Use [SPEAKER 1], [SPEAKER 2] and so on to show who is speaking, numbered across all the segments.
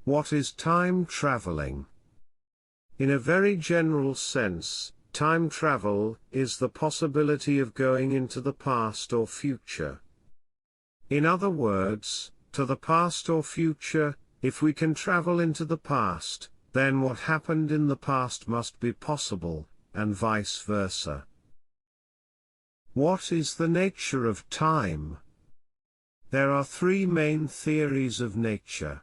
[SPEAKER 1] What is time traveling? In a very general sense, time travel is the possibility of going into the past or future. In other words, to the past or future. If we can travel into the past, then what happened in the past must be possible, and vice versa. What is the nature of time? There are three main theories of nature.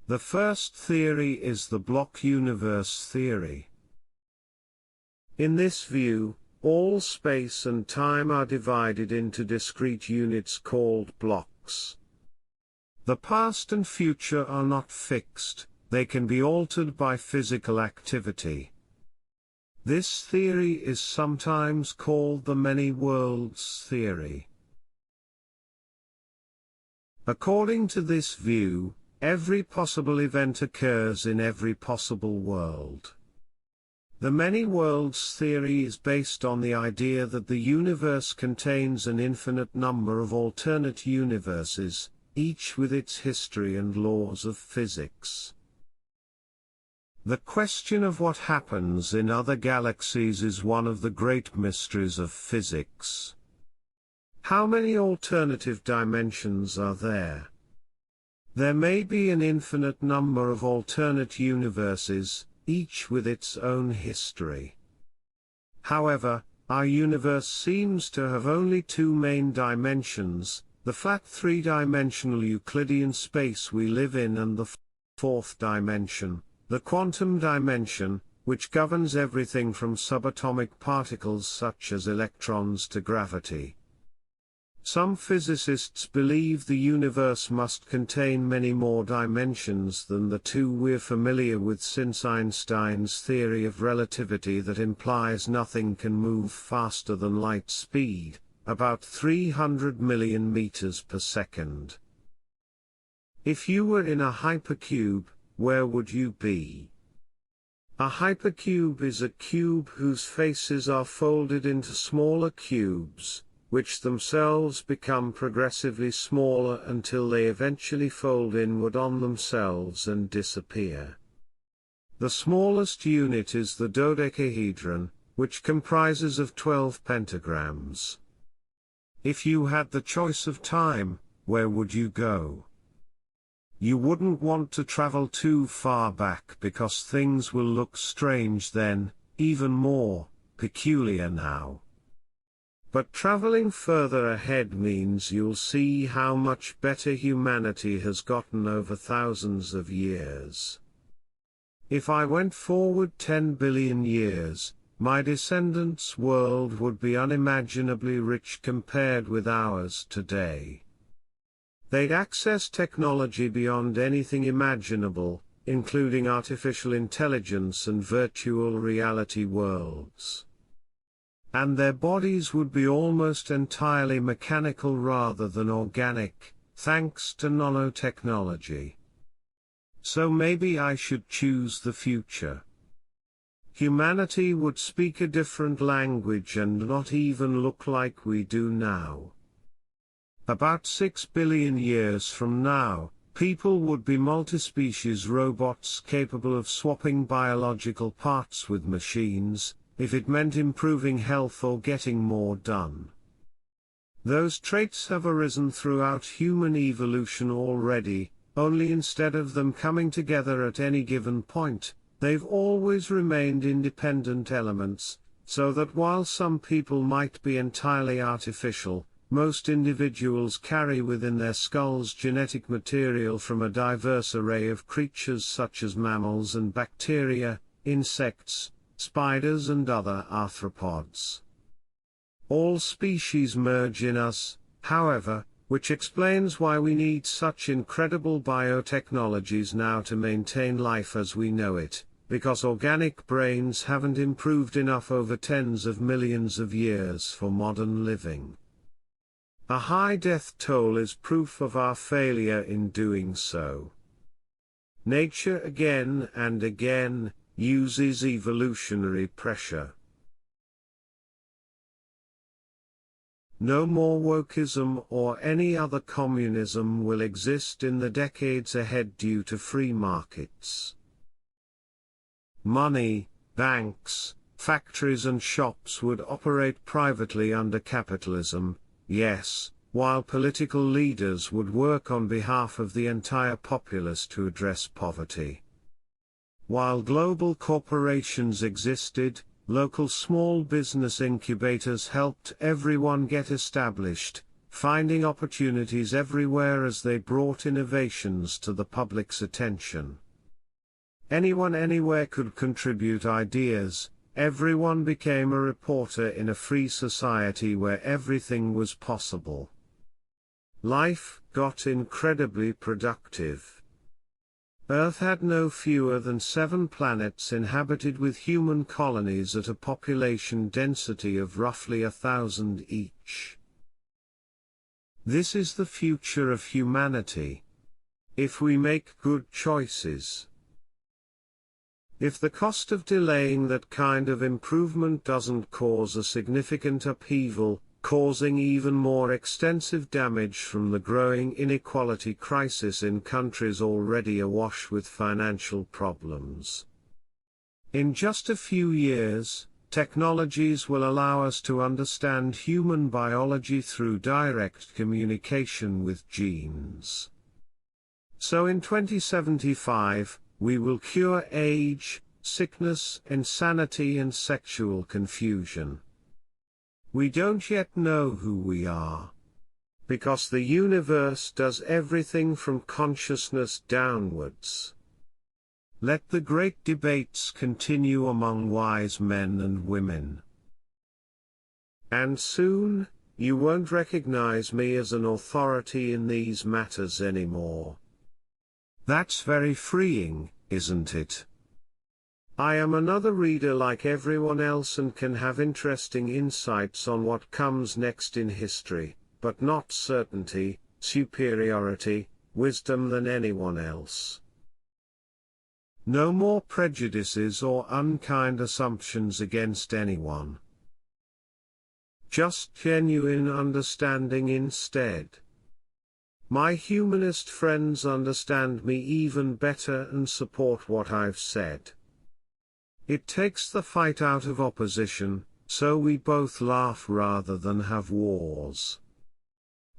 [SPEAKER 1] The first theory is the block universe theory. In this view, all space and time are divided into discrete units called blocks. The past and future are not fixed, they can be altered by physical activity. This theory is sometimes called the many worlds theory. According to this view, every possible event occurs in every possible world. The many worlds theory is based on the idea that the universe contains an infinite number of alternate universes, each with its history and laws of physics. The question of what happens in other galaxies is one of the great mysteries of physics. How many alternative dimensions are there? There may be an infinite number of alternate universes, each with its own history. However, our universe seems to have only two main dimensions, the flat three-dimensional Euclidean space we live in and the fourth dimension, the quantum dimension, which governs everything from subatomic particles such as electrons to gravity. Some physicists believe the universe must contain many more dimensions than the two we're familiar with since Einstein's theory of relativity that implies nothing can move faster than light speed, about 300 million meters per second. If you were in a hypercube, where would you be? A hypercube is a cube whose faces are folded into smaller cubes, which themselves become progressively smaller until they eventually fold inward on themselves and disappear. The smallest unit is the dodecahedron, which comprises of 12 pentagrams. If you had the choice of time, where would you go? You wouldn't want to travel too far back because things will look strange then, even more peculiar now. But traveling further ahead means you'll see how much better humanity has gotten over thousands of years. If I went forward 10 billion years, my descendants' world would be unimaginably rich compared with ours today. They'd access technology beyond anything imaginable, including artificial intelligence and virtual reality worlds. And their bodies would be almost entirely mechanical rather than organic, thanks to nanotechnology. So maybe I should choose the future. Humanity would speak a different language and not even look like we do now. About 6 billion years from now, people would be multispecies robots capable of swapping biological parts with machines, if it meant improving health or getting more done. Those traits have arisen throughout human evolution already, only instead of them coming together at any given point, they've always remained independent elements, so that while some people might be entirely artificial, most individuals carry within their skulls genetic material from a diverse array of creatures such as mammals and bacteria, insects, spiders and other arthropods. All species merge in us, however, which explains why we need such incredible biotechnologies now to maintain life as we know it, because organic brains haven't improved enough over tens of millions of years for modern living. A high death toll is proof of our failure in doing so. Nature again and again uses evolutionary pressure. No more wokeism or any other communism will exist in the decades ahead due to free markets. Money, banks, factories and shops would operate privately under capitalism, yes, while political leaders would work on behalf of the entire populace to address poverty. While global corporations existed, local small business incubators helped everyone get established, finding opportunities everywhere as they brought innovations to the public's attention. Anyone anywhere could contribute ideas, everyone became a reporter in a free society where everything was possible. Life got incredibly productive. Earth had no fewer than 7 planets inhabited with human colonies at a population density of roughly 1,000 each. This is the future of humanity. If we make good choices. If the cost of delaying that kind of improvement doesn't cause a significant upheaval, causing even more extensive damage from the growing inequality crisis in countries already awash with financial problems. In just a few years, technologies will allow us to understand human biology through direct communication with genes. So in 2075, we will cure age, sickness, insanity and sexual confusion. We don't yet know who we are. Because the universe does everything from consciousness downwards. Let the great debates continue among wise men and women. And soon, you won't recognize me as an authority in these matters anymore. That's very freeing, isn't it? I am another reader like everyone else and can have interesting insights on what comes next in history, but not certainty, superiority, wisdom than anyone else. No more prejudices or unkind assumptions against anyone. Just genuine understanding instead. My humanist friends understand me even better and support what I've said. It takes the fight out of opposition, so we both laugh rather than have wars.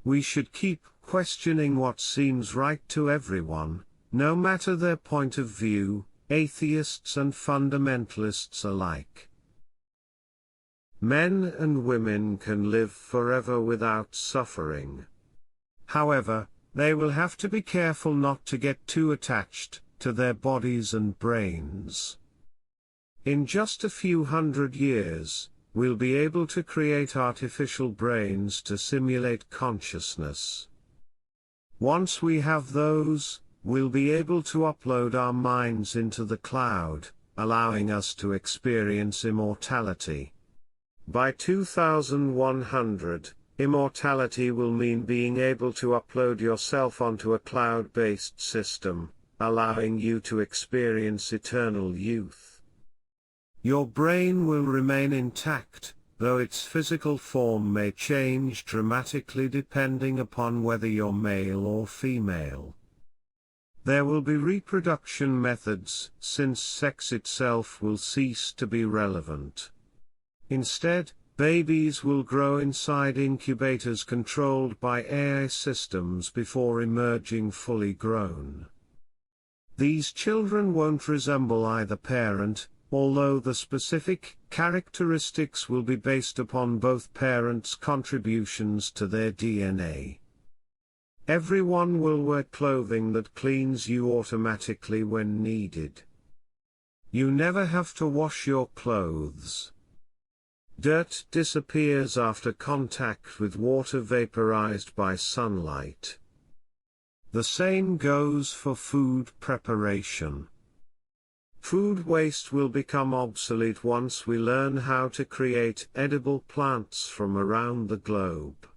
[SPEAKER 1] We should keep questioning what seems right to everyone, no matter their point of view, atheists and fundamentalists alike. Men and women can live forever without suffering. However, they will have to be careful not to get too attached to their bodies and brains. In just a few hundred years, we'll be able to create artificial brains to simulate consciousness. Once we have those, we'll be able to upload our minds into the cloud, allowing us to experience immortality. By 2100, immortality will mean being able to upload yourself onto a cloud-based system, allowing you to experience eternal youth. Your brain will remain intact, though its physical form may change dramatically depending upon whether you're male or female. There will be reproduction methods, since sex itself will cease to be relevant. Instead, babies will grow inside incubators controlled by AI systems before emerging fully grown. These children won't resemble either parent, although the specific characteristics will be based upon both parents' contributions to their DNA. Everyone will wear clothing that cleans you automatically when needed. You never have to wash your clothes. Dirt disappears after contact with water vaporized by sunlight. The same goes for food preparation. Food waste will become obsolete once we learn how to create edible plants from around the globe.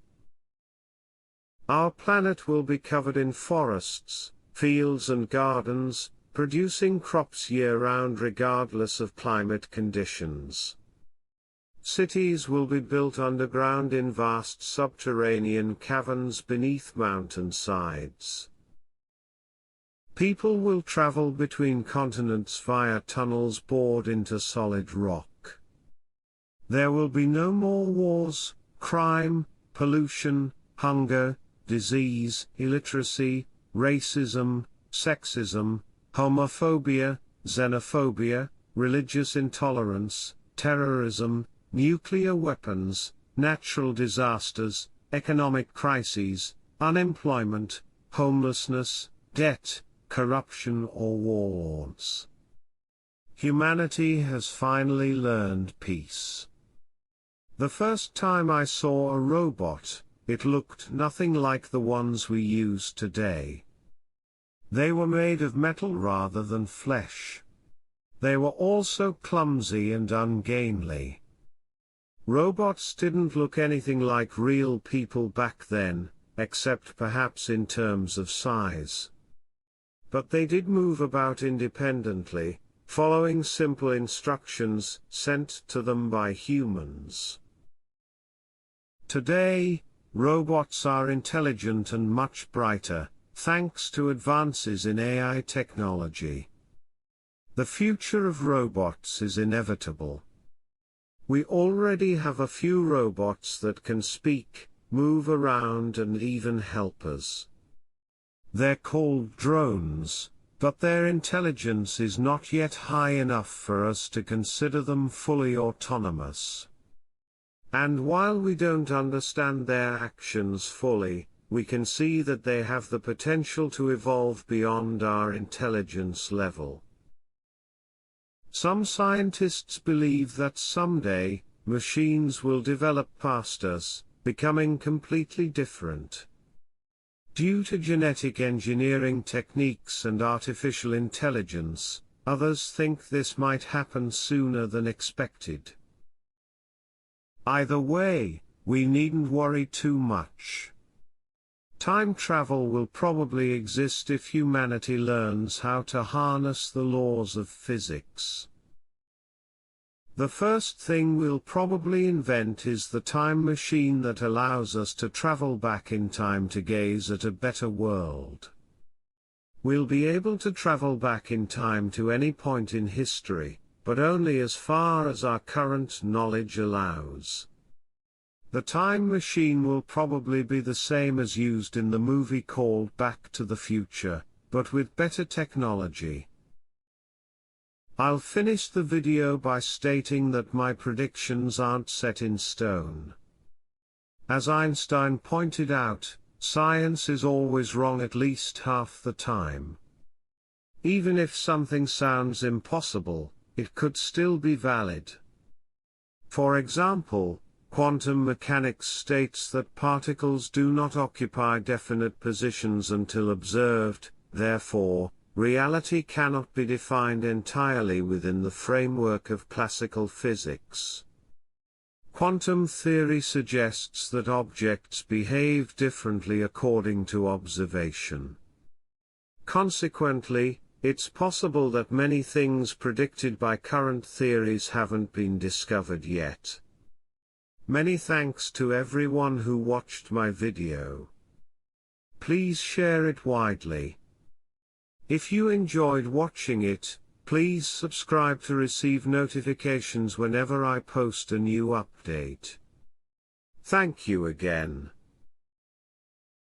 [SPEAKER 1] Our planet will be covered in forests, fields and gardens, producing crops year-round regardless of climate conditions. Cities will be built underground in vast subterranean caverns beneath mountain sides. People will travel between continents via tunnels bored into solid rock. There will be no more wars, crime, pollution, hunger, disease, illiteracy, racism, sexism, homophobia, xenophobia, religious intolerance, terrorism, nuclear weapons, natural disasters, economic crises, unemployment, homelessness, debt, corruption or wars. Humanity has finally learned peace. The first time I saw a robot, it looked nothing like the ones we use today. They were made of metal rather than flesh. They were also clumsy and ungainly. Robots didn't look anything like real people back then, except perhaps in terms of size. But they did move about independently, following simple instructions sent to them by humans. Today, robots are intelligent and much brighter, thanks to advances in AI technology. The future of robots is inevitable. We already have a few robots that can speak, move around and even help us. They're called drones, but their intelligence is not yet high enough for us to consider them fully autonomous. And while we don't understand their actions fully, we can see that they have the potential to evolve beyond our intelligence level. Some scientists believe that someday, machines will develop past us, becoming completely different. Due to genetic engineering techniques and artificial intelligence, others think this might happen sooner than expected. Either way, we needn't worry too much. Time travel will probably exist if humanity learns how to harness the laws of physics. The first thing we'll probably invent is the time machine that allows us to travel back in time to gaze at a better world. We'll be able to travel back in time to any point in history, but only as far as our current knowledge allows. The time machine will probably be the same as used in the movie called Back to the Future, but with better technology. I'll finish the video by stating that my predictions aren't set in stone. As Einstein pointed out, science is always wrong at least half the time. Even if something sounds impossible, it could still be valid. For example, quantum mechanics states that particles do not occupy definite positions until observed, therefore, reality cannot be defined entirely within the framework of classical physics. Quantum theory suggests that objects behave differently according to observation. Consequently, it's possible that many things predicted by current theories haven't been discovered yet. Many thanks to everyone who watched my video. Please share it widely. If you enjoyed watching it, please subscribe to receive notifications whenever I post a new update. Thank you again.